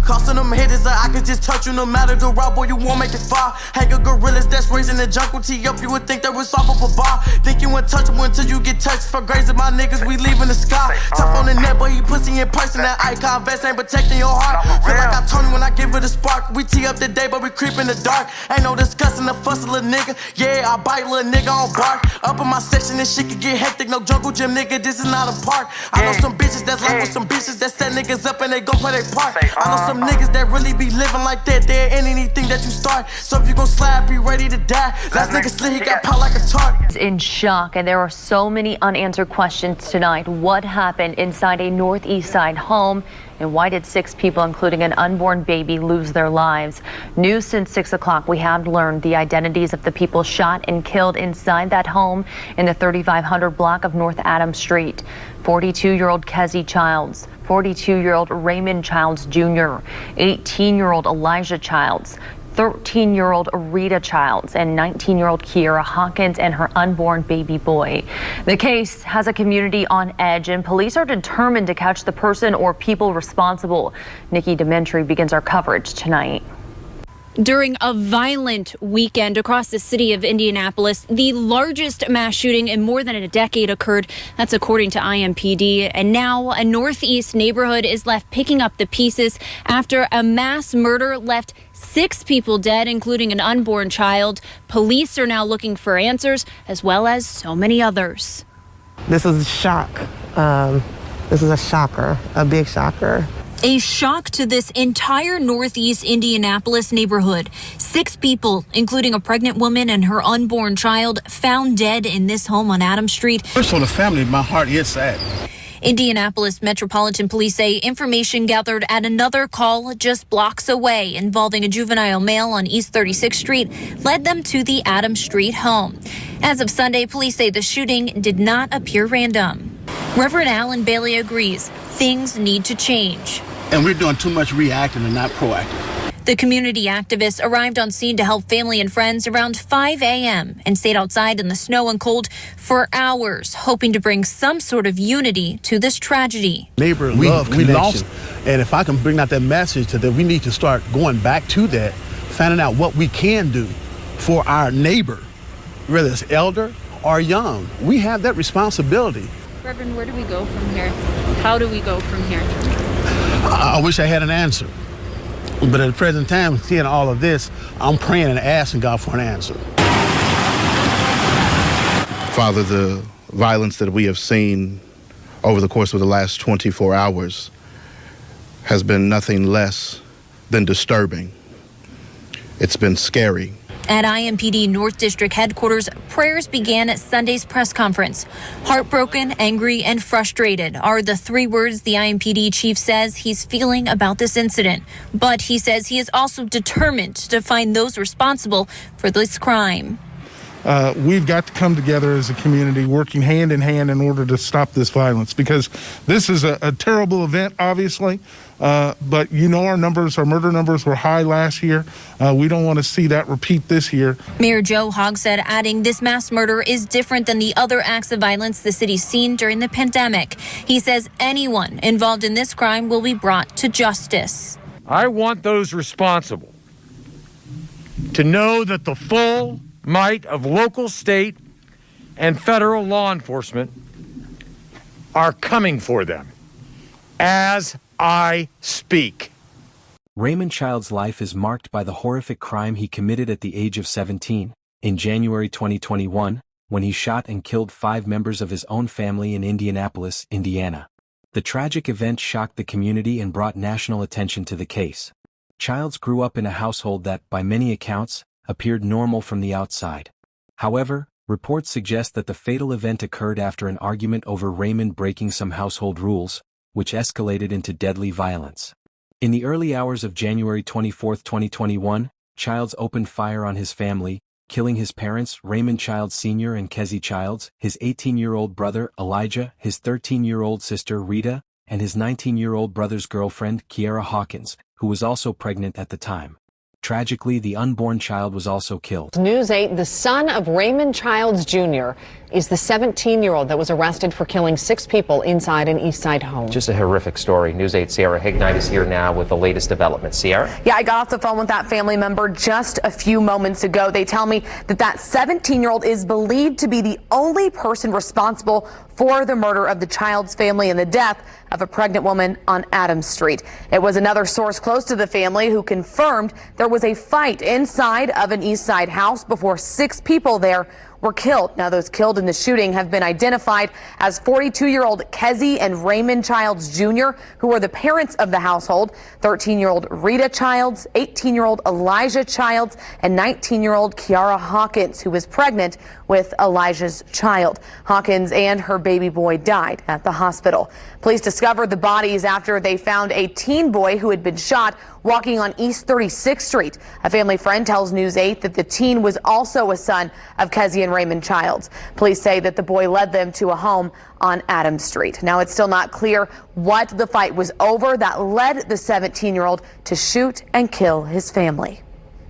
Costing them hitters, I could just touch you no matter the route, boy, you won't make it far. Hang of gorillas that's raising the jungle, tee up, you would think that was off of a bar. Think you untouchable until you get touched. For grazing my niggas, we leaving the sky. Tough on the net, but he pussy in person. That icon vest ain't protecting your heart. Feel like I told you when I give it a spark. We tee up the day, but we creep in the dark. Ain't no discussing the fuss of little nigga. Yeah, I bite little nigga on bark. Up in my section, this shit could get hectic. No jungle gym, nigga, this is not a park. I know some bitches that's like with some bitches that set niggas up and they gon' play their part. I know some niggas that really be living like that. They're in anything that you start. So if you gon' slide, be ready to die. Last nigga slid, he got popped like a tart. In shock, and there are so many unanswered questions tonight. What happened inside a Northeast Side home, and why did 6 people, including an unborn baby, lose their lives? News since 6 o'clock. We have learned the identities of the people shot and killed inside that home in the 3500 block of North Adams Street. 42-year-old Kezzy Childs, 42-year-old Raymond Childs Jr., 18-year-old Elijah Childs, 13-year-old Rita Childs, and 19-year-old Kiera Hawkins and her unborn baby boy. The case has a community on edge, and police are determined to catch the person or people responsible. Nikki Dementri begins our coverage tonight. During a violent weekend across the city of Indianapolis, the largest mass shooting in more than a decade occurred. That's according to IMPD. And now a Northeast neighborhood is left picking up the pieces after a mass murder left 6 people dead, including an unborn child. Police are now looking for answers, as well as so many others. This is a shock. This is a shocker, a big shocker. A shock to this entire Northeast Indianapolis neighborhood. 6 people, including a pregnant woman and her unborn child, found dead in this home on Adams Street. First for the family, my heart is sad. Indianapolis Metropolitan Police say information gathered at another call just blocks away involving a juvenile male on East 36th Street led them to the Adams Street home. As of Sunday, police say the shooting did not appear random. Reverend Alan Bailey agrees things need to change. And we're doing too much reactive and not proactive. The community activists arrived on scene to help family and friends around 5 a.m. and stayed outside in the snow and cold for hours, hoping to bring some sort of unity to this tragedy. Neighbor love connection. We lost, and if I can bring out that message that we need to start going back to that, finding out what we can do for our neighbor, whether it's elder or young. We have that responsibility. Reverend, where do we go from here? How do we go from here? I wish I had an answer. But at the present time, seeing all of this, I'm praying and asking God for an answer. Father, the violence that we have seen over the course of the last 24 hours has been nothing less than disturbing. It's been scary. At IMPD North District headquarters, prayers began at Sunday's press conference. Heartbroken, angry, and frustrated are the 3 words the IMPD chief says he's feeling about this incident. But he says he is also determined to find those responsible for this crime. We've got to come together as a community, working hand in hand in order to stop this violence, because this is a terrible event, obviously. But you know our murder numbers were high last year. We don't want to see that repeat this year. Mayor Joe Hogsett adding this mass murder is different than the other acts of violence the city's seen during the pandemic. He says anyone involved in this crime will be brought to justice. I want those responsible to know that the full might of local, state, and federal law enforcement are coming for them as I speak. Raymond Childs' life is marked by the horrific crime he committed at the age of 17, in January 2021, when he shot and killed 5 members of his own family in Indianapolis, Indiana. The tragic event shocked the community and brought national attention to the case. Childs grew up in a household that, by many accounts, appeared normal from the outside. However, reports suggest that the fatal event occurred after an argument over Raymond breaking some household rules, which escalated into deadly violence. In the early hours of January 24, 2021, Childs opened fire on his family, killing his parents, Raymond Childs Sr. and Kezzy Childs, his 18-year-old brother, Elijah, his 13-year-old sister, Rita, and his 19-year-old brother's girlfriend, Kiera Hawkins, who was also pregnant at the time. Tragically, the unborn child was also killed. News 8, the son of Raymond Childs Jr. is the 17-year-old that was arrested for killing 6 people inside an East Side home. Just a horrific story. News 8 Sierra Hignite is here now with the latest development. Sierra? Yeah, I got off the phone with that family member just a few moments ago. They tell me that 17-year-old is believed to be the only person responsible for the murder of the Childs family and the death of a pregnant woman on Adams Street. It was another source close to the family who confirmed there was a fight inside of an East Side house before 6 people there were killed. Now, those killed in the shooting have been identified as 42-year-old Kezzy and Raymond Childs Jr., who are the parents of the household, 13-year-old Rita Childs, 18-year-old Elijah Childs, and 19-year-old Kiara Hawkins, who was pregnant with Elijah's child. Hawkins and her baby boy died at the hospital. Police discovered the bodies after they found a teen boy who had been shot walking on East 36th Street. A family friend tells News 8 that the teen was also a son of Kezzy and Raymond Childs. Police say that the boy led them to a home on Adams Street. Now, it's still not clear what the fight was over that led the 17-year-old to shoot and kill his family.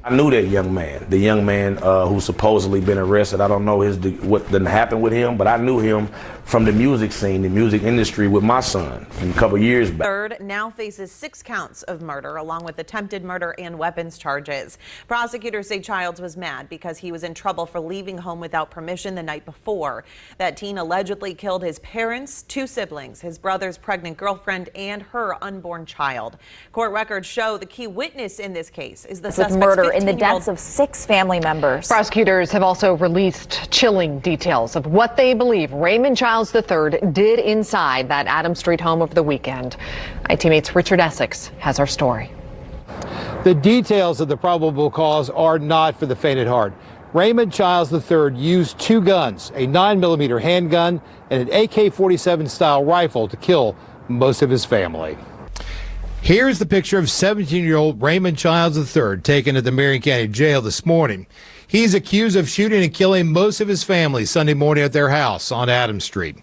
I knew that young man, the young man who's supposedly been arrested. I don't know what didn't happen with him, but I knew him from the music scene, the music industry with my son from a couple years back. Third now faces 6 counts of murder along with attempted murder and weapons charges. Prosecutors say Childs was mad because he was in trouble for leaving home without permission the night before. That teen allegedly killed his parents, 2 siblings, his brother's pregnant girlfriend, and her unborn child. Court records show the key witness in this case is the suspect's murder in the deaths of 6 family members. Prosecutors have also released chilling details of what they believe Raymond Childs III did inside that Adams Street home over the weekend. My teammates Richard Essex has our story. The details of the probable cause are not for the faint at heart. Raymond Childs III used 2 guns, a 9mm handgun and an AK-47 style rifle to kill most of his family. Here's the picture of 17-year-old Raymond Childs III taken at the Marion County Jail this morning. He's accused of shooting and killing most of his family Sunday morning at their house on Adams Street.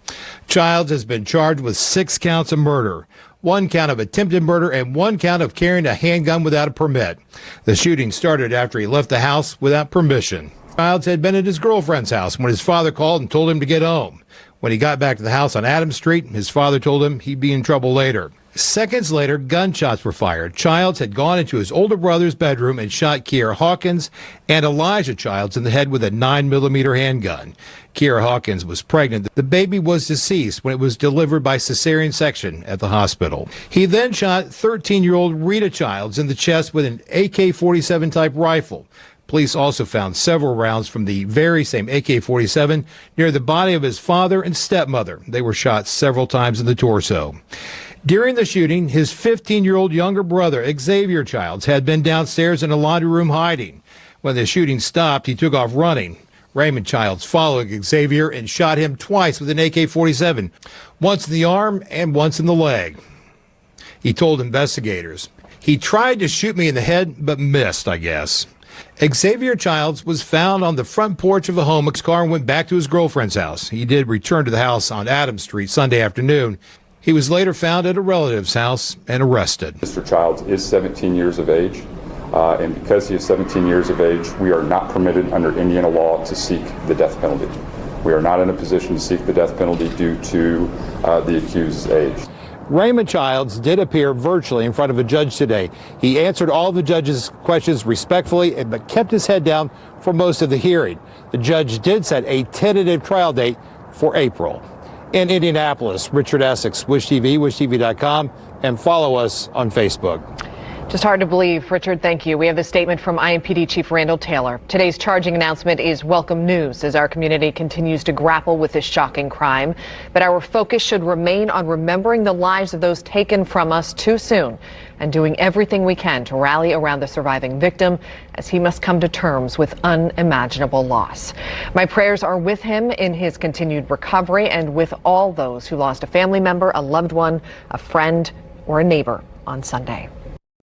Childs has been charged with 6 counts of murder, 1 count of attempted murder, and 1 count of carrying a handgun without a permit. The shooting started after he left the house without permission. Childs had been at his girlfriend's house when his father called and told him to get home. When he got back to the house on Adams Street, his father told him he'd be in trouble later. Seconds later, gunshots were fired. Childs had gone into his older brother's bedroom and shot Kiara Hawkins and Elijah Childs in the head with a 9mm handgun. Kiara Hawkins was pregnant. The baby was deceased when it was delivered by cesarean section at the hospital. He then shot 13-year-old Rita Childs in the chest with an AK-47 type rifle. Police also found several rounds from the very same AK-47 near the body of his father and stepmother. They were shot several times in the torso. During the shooting, his 15-year-old younger brother, Xavier Childs, had been downstairs in a laundry room hiding. When the shooting stopped, he took off running. Raymond Childs followed Xavier and shot him twice with an AK-47, once in the arm and once in the leg. He told investigators, "He tried to shoot me in the head, but missed, I guess." Xavier Childs was found on the front porch of a home. His car went back to his girlfriend's house. He did return to the house on Adams Street Sunday afternoon. He was later found at a relative's house and arrested. Mr. Childs is 17 years of age, and because he is 17 years of age, we are not permitted under Indiana law to seek the death penalty. We are not in a position to seek the death penalty due to the accused's age. Raymond Childs did appear virtually in front of a judge today. He answered all of the judge's questions respectfully, but kept his head down for most of the hearing. The judge did set a tentative trial date for April. In Indianapolis, Richard Essex, Wish TV, wishtv.com, and follow us on Facebook. Just hard to believe. Richard, thank you. We have the statement from IMPD Chief Randall Taylor. Today's charging announcement is welcome news as our community continues to grapple with this shocking crime. But our focus should remain on remembering the lives of those taken from us too soon and doing everything we can to rally around the surviving victim as he must come to terms with unimaginable loss. My prayers are with him in his continued recovery and with all those who lost a family member, a loved one, a friend, or a neighbor on Sunday.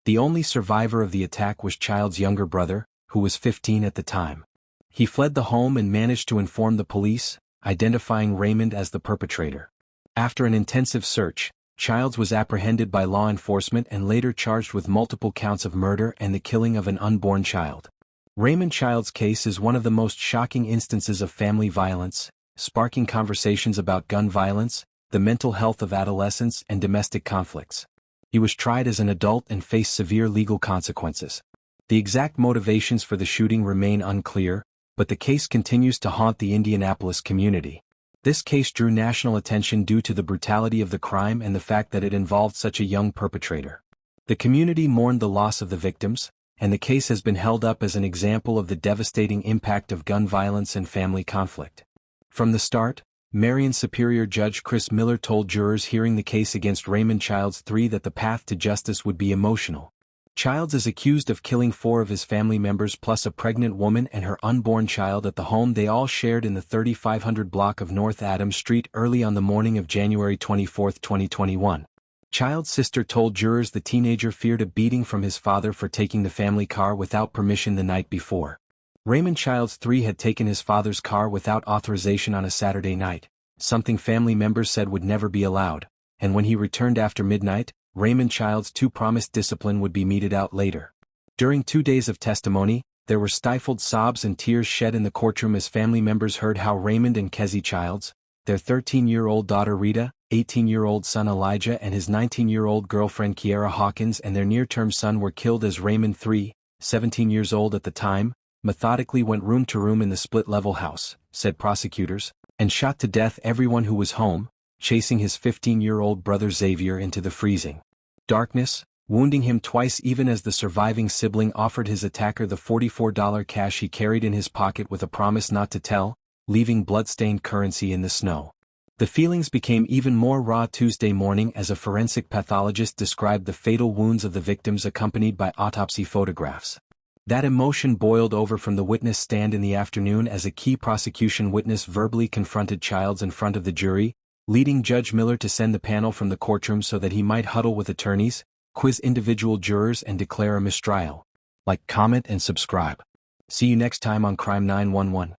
The only survivor of the attack was Childs' younger brother, who was 15 at the time. He fled the home and managed to inform the police, identifying Raymond as the perpetrator. After an intensive search, Childs was apprehended by law enforcement and later charged with multiple counts of murder and the killing of an unborn child. Raymond Childs' case is one of the most shocking instances of family violence, sparking conversations about gun violence, the mental health of adolescents, and domestic conflicts. He was tried as an adult and faced severe legal consequences. The exact motivations for the shooting remain unclear, but the case continues to haunt the Indianapolis community. This case drew national attention due to the brutality of the crime and the fact that it involved such a young perpetrator. The community mourned the loss of the victims, and the case has been held up as an example of the devastating impact of gun violence and family conflict. From the start, Marion Superior Judge Chris Miller told jurors hearing the case against Raymond Childs III that the path to justice would be emotional. Childs is accused of killing 4 of his family members plus a pregnant woman and her unborn child at the home they all shared in the 3500 block of North Adams Street early on the morning of January 24, 2021. Childs' sister told jurors the teenager feared a beating from his father for taking the family car without permission the night before. Raymond Childs III had taken his father's car without authorization on a Saturday night, something family members said would never be allowed, and when he returned after midnight, Raymond Childs II promised discipline would be meted out later. During 2 days of testimony, there were stifled sobs and tears shed in the courtroom as family members heard how Raymond and Kezzie Childs, their 13-year-old daughter Rita, 18-year-old son Elijah and his 19-year-old girlfriend Kiara Hawkins and their near-term son were killed as Raymond III, 17 years old at the time, methodically went room to room in the split-level house, said prosecutors, and shot to death everyone who was home, chasing his 15-year-old brother Xavier into the freezing darkness, wounding him twice even as the surviving sibling offered his attacker the $44 cash he carried in his pocket with a promise not to tell, leaving blood-stained currency in the snow. The feelings became even more raw Tuesday morning as a forensic pathologist described the fatal wounds of the victims accompanied by autopsy photographs. That emotion boiled over from the witness stand in the afternoon as a key prosecution witness verbally confronted Childs in front of the jury, leading Judge Miller to send the panel from the courtroom so that he might huddle with attorneys, quiz individual jurors and declare a mistrial. Like, comment and subscribe. See you next time on Crime 911.